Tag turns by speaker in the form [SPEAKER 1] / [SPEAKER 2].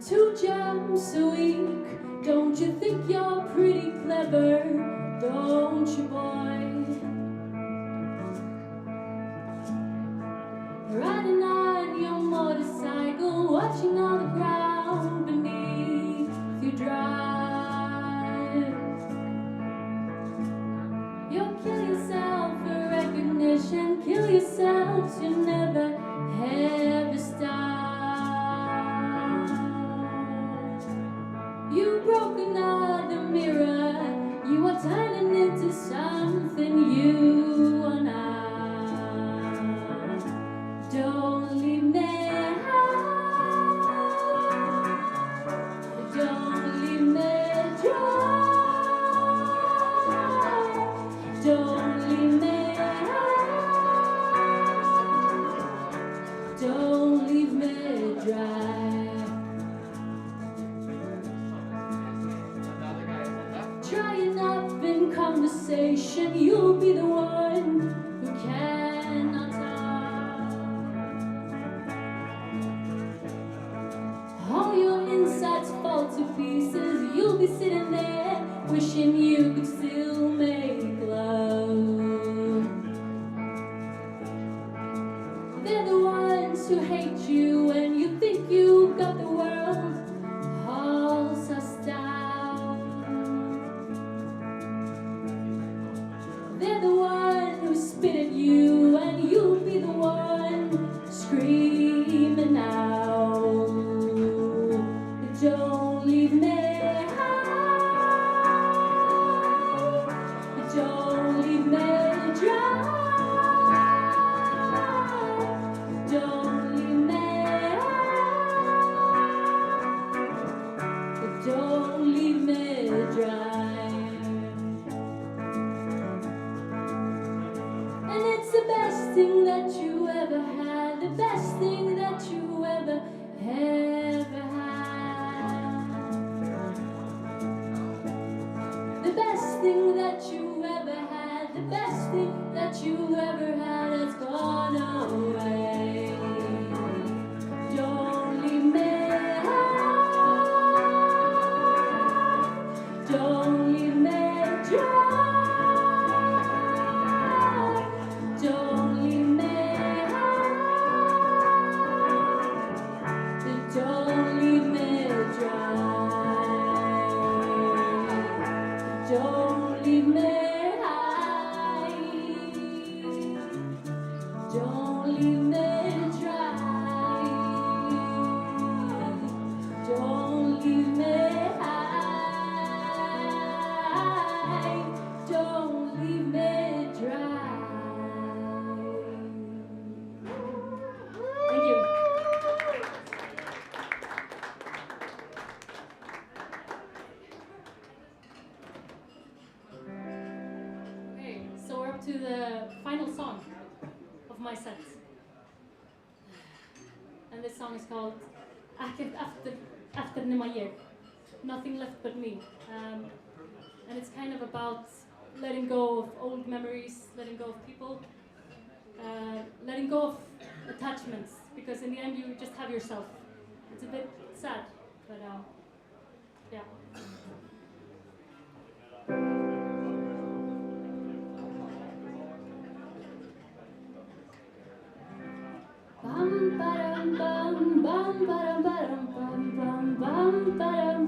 [SPEAKER 1] 2 jumps a week. Don't you think you're pretty clever? Don't you, boy? Riding on your motorcycle, watching all the ground beneath you drive. You'll kill yourself for recognition, kill yourself to never ever stop. You broke another mirror, you are turning into something you are not. Don't leave me, don't leave me dry. Don't leave me, don't leave me dry. Trying up in conversation, you'll be the one who cannot talk. All your insides fall to pieces, you'll be sitting there wishing you could still make love. They're the ones who hate you when you think you've got the world all sussed out. They're the one who spit at you and you'll be the one screaming out. Don't leave me, don't leave me dry. Don't leave me, don't leave me dry. And it's the best thing that you ever had, the best thing that you ever had. The best thing that you ever had, the best thing that you ever had has gone away. Don't leave me, don't leave me dry. Don't leave me, don't leave me dry. Don't leave me high. Don't leave me dry. Don't leave me high. Don't leave me dry. Thank you. Okay, so we're up to the final song of my set. And this song is called Ekkert eftir nema ég, Nothing Left But Me. And it's kind of about letting go of old memories, letting go of people, letting go of attachments, because in the end you just have yourself. It's a bit sad, but yeah. Bam, ba-dum, bam, bam, ba-dum, bam, bam, bam, bam, ba-dum,